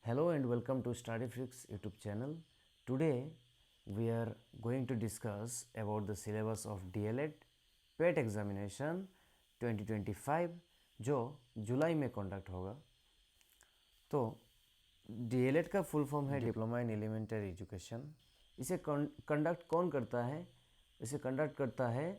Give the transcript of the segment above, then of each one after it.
Hello and welcome to StudyFlix YouTube channel. Today we are going to discuss about the syllabus of DLED PET examination 2025 जो जुलाई में conduct होगा। तो DLED का full form है diploma in elementary education. इसे conduct कौन करता है? इसे कंडक्ट करता है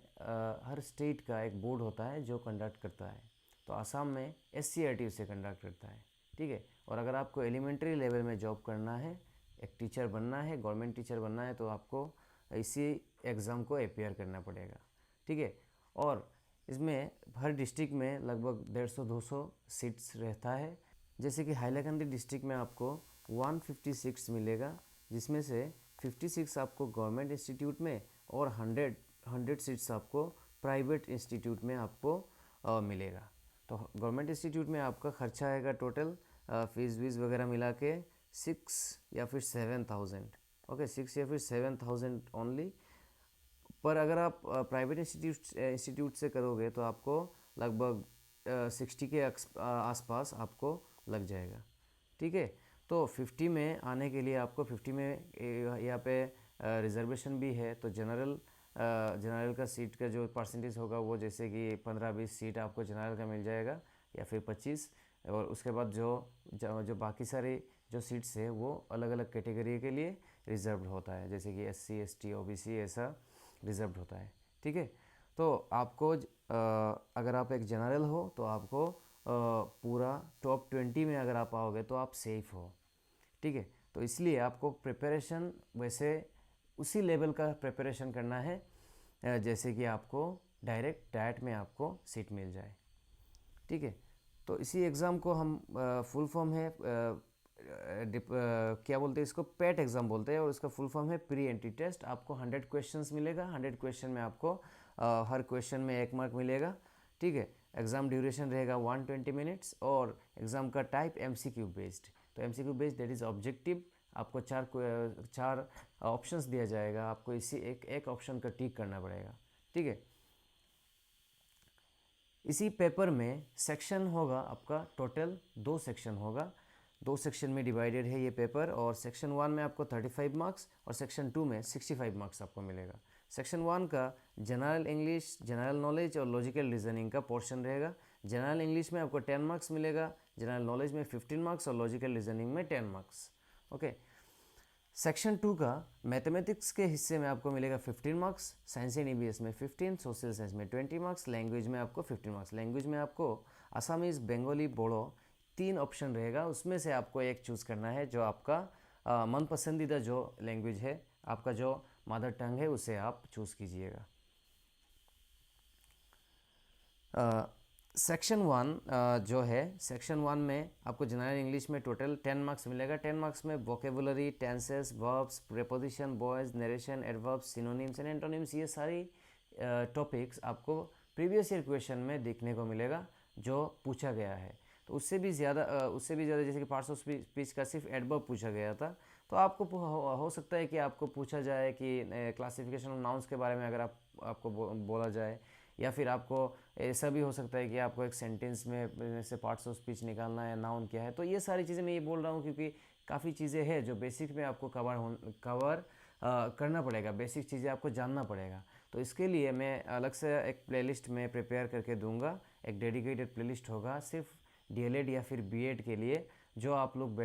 हर स्टेट का एक बोर्ड होता है जो कंडक्ट करता है। तो आसाम में SCRT उसे कंडक्ट करता है, ठीक है। और अगर आपको एलिमेंट्री लेवल में जॉब करना है, एक टीचर बनना है, गवर्नमेंट टीचर बनना है, तो आपको इसी एग्ज़ाम को अपेयर करना पड़ेगा, ठीक है। और इसमें हर डिस्ट्रिक्ट में लगभग 150-200 सीट्स रहता है। जैसे कि हाइलाकंदी डिस्ट्रिक्ट में आपको 156 मिलेगा, जिसमें से 56 आपको गवर्नमेंट इंस्टीट्यूट में और 100 सीट्स आपको प्राइवेट इंस्टीट्यूट में आपको मिलेगा। तो गवर्नमेंट इंस्टीट्यूट में आपका खर्चा आएगा टोटल फीस वीस वगैरह मिला के 6 या फिर 7,000, ओके, 6 या फिर 7,000 ओनली। पर अगर आप प्राइवेट इंस्टीट्यूट से करोगे तो आपको लगभग 60 के आसपास आपको लग जाएगा, ठीक है। तो 50 में आने के लिए आपको 50 में यहाँ पे रिजर्वेशन भी है। तो जनरल का सीट का जो परसेंटेज होगा वो जैसे कि 15-20 सीट आपको जनरल का मिल जाएगा या फिर 25। और उसके बाद जो बाकी सारे जो सीट्स है वो अलग अलग कैटेगरी के लिए रिजर्व्ड होता है, जैसे कि SC ST OBC ऐसा रिजर्व्ड होता है, ठीक है। तो आपको अगर आप एक जनरल हो तो आपको पूरा टॉप 20 में अगर आप आओगे तो आप सेफ हो, ठीक है। तो इसलिए आपको प्रिपरेशन वैसे उसी लेवल का प्रिपरेशन करना है जैसे कि आपको डायरेक्ट डाइट में आपको सीट मिल जाए, ठीक है। तो इसी एग्ज़ाम को हम फुल फॉर्म है क्या बोलते हैं इसको, पेट एग्ज़ाम बोलते हैं, और इसका फुल फॉर्म है प्री एंट्री टेस्ट। आपको 100 क्वेश्चंस मिलेगा। 100 क्वेश्चन में आपको हर क्वेश्चन में 1 मार्क मिलेगा, ठीक है। एग्ज़ाम ड्यूरेशन रहेगा 120 मिनट्स और एग्ज़ाम का टाइप MCQ बेस्ड। तो MCQ based that is objective. आपको चार ऑप्शंस दिया जाएगा, आपको इसी एक ऑप्शन का टिक करना पड़ेगा, ठीक है। इसी पेपर में सेक्शन होगा आपका, टोटल 2 सेक्शन होगा। 2 सेक्शन में डिवाइडेड है ये पेपर, और सेक्शन 1 में आपको 35 मार्क्स और सेक्शन 2 में 65 मार्क्स आपको मिलेगा। सेक्शन 1 का जनरल इंग्लिश, जनरल नॉलेज और लॉजिकल रीजनिंग का पोर्शन रहेगा। जनरल इंग्लिश में आपको 10 मार्क्स मिलेगा, जनरल नॉलेज में 15 मार्क्स और लॉजिकल रीजनिंग में 10 मार्क्स, ओके। सेक्शन 2 का मैथमेटिक्स के हिस्से में आपको मिलेगा 15 मार्क्स, साइंस एंड EVS में 15, सोशल साइंस में 20 मार्क्स, लैंग्वेज में आपको 15 मार्क्स। लैंग्वेज में आपको असमीज़, बंगाली, बोडो 3 ऑप्शन रहेगा, उसमें से आपको एक चूज़ करना है। जो आपका मन पसंदीदा जो लैंग्वेज है, आपका जो मदर टंग है, उसे आप चूज़ कीजिएगा। सेक्शन 1 जो है, सेक्शन 1 में आपको जनरल इंग्लिश में टोटल 10 मार्क्स मिलेगा। 10 मार्क्स में vocabulary, tenses, verbs, preposition, voice, narration, adverbs, synonyms and antonyms, ये सारी टॉपिक्स आपको प्रीवियस ईयर क्वेश्चन में देखने को मिलेगा जो पूछा गया है। तो उससे भी ज़्यादा जैसे कि पार्ट्स ऑफ स्पीच का सिर्फ एडवर्ब पूछा गया था। तो आपको हो सकता है कि आपको पूछा जाए कि क्लासिफिकेशन ऑफ नाउन्स के बारे में अगर आपको बोला जाए, या फिर आपको ऐसा भी हो सकता है कि आपको एक सेंटेंस में से पार्ट्स ऑफ स्पीच निकालना है, नाउन क्या है। तो ये सारी चीज़ें मैं ये बोल रहा हूँ क्योंकि काफ़ी चीज़ें हैं जो बेसिक में आपको कवर करना पड़ेगा, बेसिक चीज़ें आपको जानना पड़ेगा। तो इसके लिए मैं अलग से एक प्लेलिस्ट में प्रिपेयर करके दूंगा। एक डेडिकेटेड प्लेलिस्ट होगा सिर्फ DLED या फिर B.Ed के लिए, जो आप लोग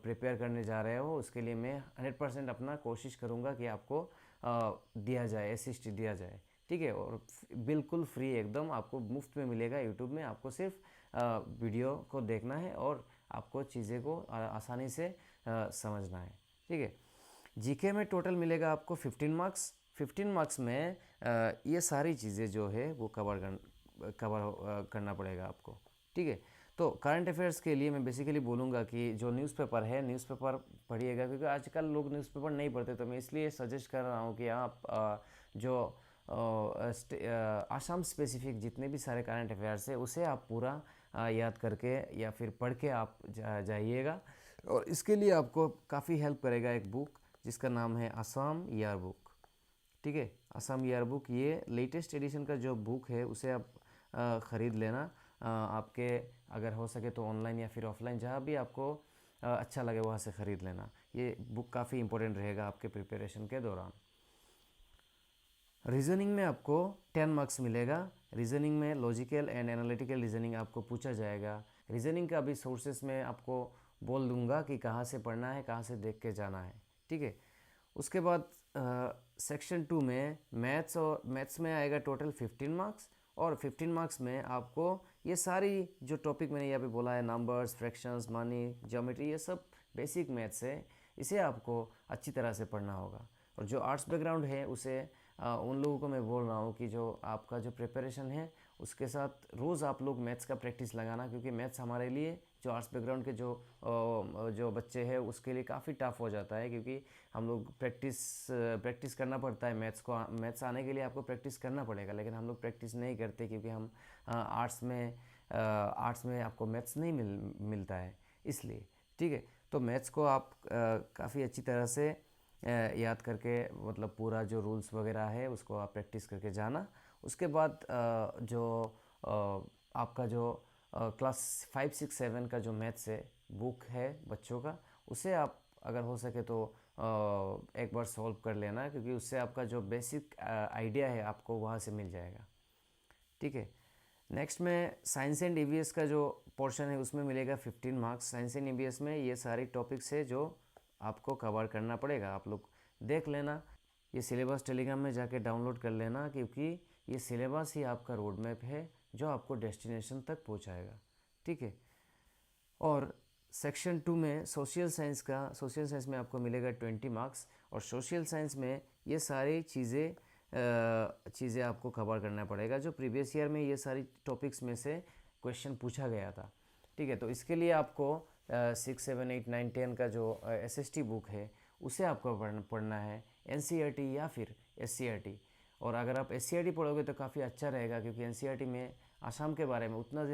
प्रिपेयर करने जा रहे हो। उसके लिए मैं 100% अपना कोशिश करूँगा कि आपको दिया जाए, असिस्ट दिया जाए, ठीक है। और बिल्कुल फ्री, एकदम आपको मुफ्त में मिलेगा। यूट्यूब में आपको सिर्फ वीडियो को देखना है और आपको चीज़ें को आसानी से समझना है, ठीक है। GK में टोटल मिलेगा आपको 15 मार्क्स। 15 मार्क्स में ये सारी चीज़ें जो है वो कवर करना पड़ेगा आपको, ठीक है। तो करंट अफेयर्स के लिए मैं बेसिकली बोलूँगा कि जो न्यूज़पेपर है, न्यूज़पेपर पढ़िएगा, क्योंकि आजकल लोग न्यूज़पेपर नहीं पढ़ते। तो मैं इसलिए सजेस्ट कर रहा हूँ कि आप जो आसाम स्पेसिफिक जितने भी सारे करंट अफेयर्स है उसे आप पूरा याद करके या फिर पढ़ के आप जाइएगा। और इसके लिए आपको काफ़ी हेल्प करेगा एक बुक जिसका नाम है आसाम ईयर बुक, ठीक है। आसाम ईयर बुक, ये लेटेस्ट एडिशन का जो बुक है उसे आप ख़रीद लेना। आपके अगर हो सके तो ऑनलाइन या फिर ऑफलाइन, जहाँ भी आपको अच्छा लगे वहाँ से ख़रीद लेना। ये बुक काफ़ी इंपॉर्टेंट रहेगा आपके प्रिपरेशन के दौरान। रीजनिंग में आपको 10 मार्क्स मिलेगा। रीजनिंग में लॉजिकल एंड एनालिटिकल रीजनिंग आपको पूछा जाएगा। रीजनिंग का भी सोर्सेस में आपको बोल दूंगा कि कहाँ से पढ़ना है, कहाँ से देख के जाना है, ठीक है। उसके बाद सेक्शन 2 में मैथ्स, और मैथ्स में आएगा टोटल 15 मार्क्स, और 15 मार्क्स में आपको ये सारी जो टॉपिक मैंने यहाँ पे बोला है, नंबर्स, फ्रैक्शंस, मनी, ज्योमेट्री, ये सब बेसिक मैथ्स है, इसे आपको अच्छी तरह से पढ़ना होगा। और जो आर्ट्स बैकग्राउंड है उसे उन लोगों को मैं बोल रहा हूँ कि जो आपका जो प्रिपरेशन है उसके साथ रोज़ आप लोग मैथ्स का प्रैक्टिस लगाना, क्योंकि मैथ्स हमारे लिए जो आर्ट्स बैकग्राउंड के जो बच्चे हैं उसके लिए काफ़ी टफ हो जाता है, क्योंकि हम लोग प्रैक्टिस करना पड़ता है मैथ्स को। मैथ्स आने के लिए आपको प्रैक्टिस करना पड़ेगा, लेकिन हम लोग प्रैक्टिस नहीं करते क्योंकि हम आर्ट्स में आपको मैथ्स नहीं मिलता है, इसलिए, ठीक है। तो मैथ्स को आप काफ़ी अच्छी तरह से याद करके, मतलब पूरा जो रूल्स वगैरह है उसको आप प्रैक्टिस करके जाना। उसके बाद जो आपका जो क्लास 5, 6, 7 का जो मैथ्स है बुक है बच्चों का, उसे आप अगर हो सके तो एक बार सॉल्व कर लेना, क्योंकि उससे आपका जो बेसिक आइडिया है आपको वहाँ से मिल जाएगा, ठीक है। नेक्स्ट में साइंस एंड ईवीएस का जो पोर्शन है उसमें मिलेगा 15 मार्क्स। साइंस एंड ईवीएस में ये सारे टॉपिक्स है जो आपको कवर करना पड़ेगा। आप लोग देख लेना, ये सिलेबस टेलीग्राम में जाके डाउनलोड कर लेना, क्योंकि ये सिलेबस ही आपका रोड मैप है जो आपको डेस्टिनेशन तक पहुंचाएगा, ठीक है। और सेक्शन 2 में सोशल साइंस में आपको मिलेगा 20 मार्क्स, और सोशल साइंस में ये सारी चीज़ें आपको कवर करना पड़ेगा जो प्रीवियस ईयर में ये सारी टॉपिक्स में से क्वेश्चन पूछा गया था, ठीक है। तो इसके लिए आपको 6, 7, 8, 9, 10 का जो SST बुक है उसे आपको पढ़ना है, NCERT या फिर SCERT। और अगर आप SCERT पढ़ोगे तो काफ़ी अच्छा रहेगा, क्योंकि NCERT में आसाम के बारे में उतना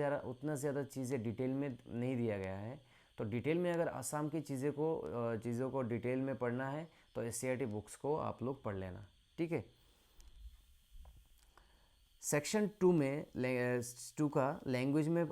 ज़्यादा चीज़ें डिटेल में नहीं दिया गया है। तो डिटेल में अगर आसाम की चीज़ों को डिटेल में पढ़ना है तो SCERT बुक्स को आप लोग पढ़ लेना, ठीक है। सेक्शन 2 में 2 का लैंग्वेज में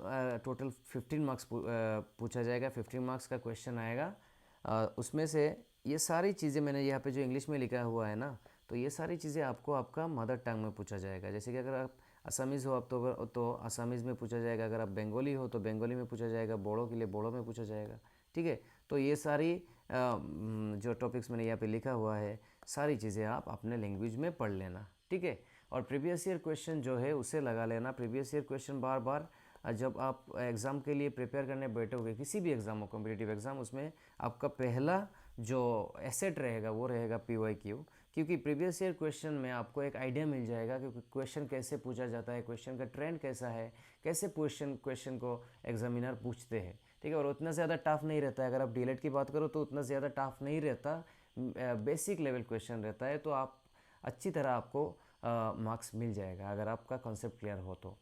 टोटल 15 मार्क्स पूछा जाएगा। 15 मार्क्स का क्वेश्चन आएगा। उसमें से ये सारी चीज़ें मैंने यहाँ पे जो इंग्लिश में लिखा हुआ है ना, तो ये सारी चीज़ें आपको आपका मदर टंग में पूछा जाएगा। जैसे कि अगर आप असमीज़ हो आप तो असमीज़ में पूछा जाएगा, अगर आप बंगाली हो तो बंगाली में पूछा जाएगा, बोड़ो के लिए बोड़ो में पूछा जाएगा, ठीक है। तो ये सारी जो टॉपिक्स मैंने यहाँ पे लिखा हुआ है सारी चीज़ें आप अपने लैंग्वेज में पढ़ लेना, ठीक है। और प्रीवियस ईयर क्वेश्चन जो है उसे लगा लेना। प्रीवियस ईयर क्वेश्चन बार बार जब आप एग्ज़ाम के लिए प्रिपेयर करने बैठोगे, किसी भी एग्ज़ाम हो, कॉम्पिटिटिव एग्ज़ाम, उसमें आपका पहला जो एसेट रहेगा वो रहेगा PYQ, क्योंकि प्रीवियस ईयर क्वेश्चन में आपको एक आइडिया मिल जाएगा कि क्वेश्चन कैसे पूछा जाता है, क्वेश्चन का ट्रेंड कैसा है, कैसे क्वेश्चन को एग्जामिनर पूछते हैं, ठीक है। और उतना ज़्यादा टफ नहीं रहता है। अगर आप DLED की बात करो तो उतना ज़्यादा टफ नहीं रहता, बेसिक लेवल क्वेश्चन रहता है। तो आप अच्छी तरह आपको मार्क्स मिल जाएगा अगर आपका कॉन्सेप्ट क्लियर हो तो।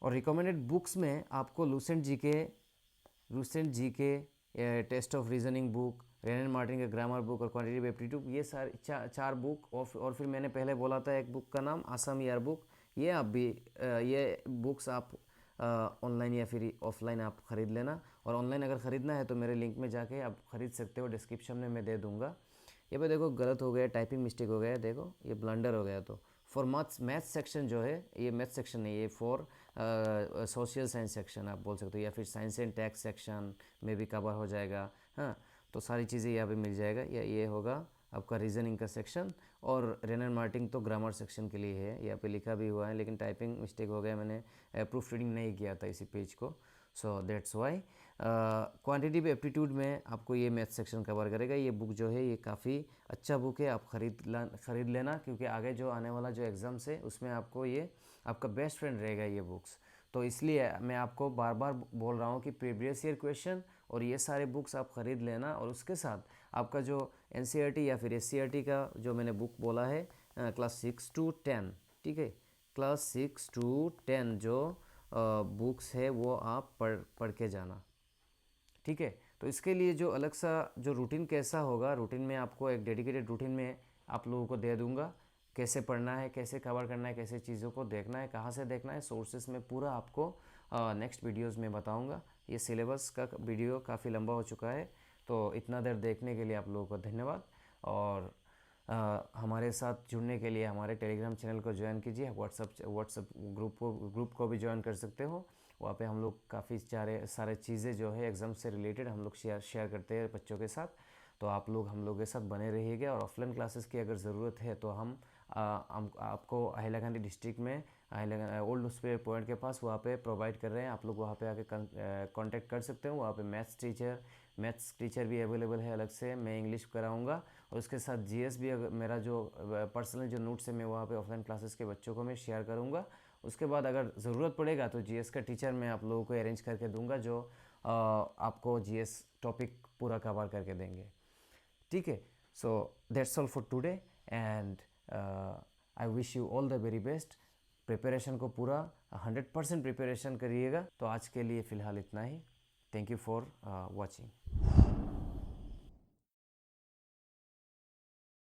और रिकमेंडेड बुक्स में आपको Lucent GK, test of reasoning book, Wren and Martin का ग्रामर बुक और क्वांटिटेटिव एप्टीट्यूड, ये सारे चार बुक, और फिर मैंने पहले बोला था एक बुक का नाम आसाम ईयर बुक, ये आप भी ये बुक्स आप ऑनलाइन या फिर ऑफलाइन आप ख़रीद लेना। और ऑनलाइन अगर ख़रीदना है तो मेरे लिंक में जाके आप ख़रीद सकते हो, डिस्क्रिप्शन में मैं दे दूँगा। ये पे देखो गलत हो गया, टाइपिंग मिस्टेक हो गया, देखो ये ब्लंडर हो गया। तो फॉर मैथ्स सेक्शन जो है, ये मैथ्स सेक्शन नहीं, ये फॉर सोशल साइंस सेक्शन आप बोल सकते हो, या फिर साइंस एंड टैक्स सेक्शन में भी कवर हो जाएगा। हाँ, तो सारी चीज़ें यहाँ पे मिल जाएगा। या ये होगा आपका रीजनिंग का सेक्शन, और रेन एंड मार्टिन तो ग्रामर सेक्शन के लिए है, यहाँ पे लिखा भी हुआ है, लेकिन टाइपिंग मिस्टेक हो गया, मैंने प्रूफ रीडिंग नहीं किया था इसी पेज को, so that's why. Quantitative aptitude में आपको ये मैथ सेक्शन कवर करेगा। ये बुक जो है ये काफ़ी अच्छा बुक है, आप ख़रीद लेना, क्योंकि आगे जो आने वाला जो एग्ज़ाम्स है उसमें आपको ये आपका बेस्ट फ्रेंड रहेगा ये बुक्स। तो इसलिए मैं आपको बार बार बोल रहा हूँ कि प्रीवियस ईयर क्वेश्चन और ये सारे बुक्स आप ख़रीद लेना, और उसके साथ आपका जो NCERT या फिर SCERT का जो मैंने बुक बोला है क्लास 6 to 10, ठीक है, क्लास 6 to 10 जो बुक्स है वो आप पढ़ के जाना, ठीक है। तो इसके लिए जो अलग सा जो रूटीन कैसा होगा, रूटीन में आपको एक डेडिकेटेड रूटीन में आप लोगों को दे दूंगा, कैसे पढ़ना है, कैसे कवर करना है, कैसे चीज़ों को देखना है, कहाँ से देखना है, सोर्सेस में पूरा आपको नेक्स्ट वीडियोस में बताऊंगा। ये सिलेबस का वीडियो काफ़ी लंबा हो चुका है, तो इतना देर देखने के लिए आप लोगों को धन्यवाद। और हमारे साथ जुड़ने के लिए हमारे टेलीग्राम चैनल को ज्वाइन कीजिए। व्हाट्सअप ग्रुप को भी ज्वाइन कर सकते हो। वहाँ पे हम लोग काफ़ी सारे चीज़ें जो है एग्ज़ाम से रिलेटेड हम लोग शेयर करते हैं बच्चों के साथ। तो आप लोग हम लोग के साथ बने रहिएगा। और ऑफलाइन क्लासेस की अगर ज़रूरत है तो हम आपको हैलाकंदी डिस्ट्रिक्ट में ओल्ड उस्पे पॉइंट के पास वहाँ पे प्रोवाइड कर रहे हैं। आप लोग वहाँ पे आके कांटेक्ट कर सकते हो। वहाँ पे मैथ्स टीचर भी अवेलेबल है अलग से। मैं इंग्लिश कराऊंगा और उसके साथ जीएस भी, अगर मेरा जो पर्सनल जो नोट्स है मैं वहाँ पे ऑफलाइन क्लासेस के बच्चों को मैं शेयर करूँगा। उसके बाद अगर ज़रूरत पड़ेगा तो जीएस का टीचर मैं आप लोगों को अरेंज करके दूंगा, जो आपको जीएस टॉपिक पूरा कवर करके देंगे। ठीक है, so that's all for today and I wish you all the very best. Preparation को पूरा 100% प्रिपरेशन करिएगा। तो आज के लिए फ़िलहाल इतना ही। Thank you for watching.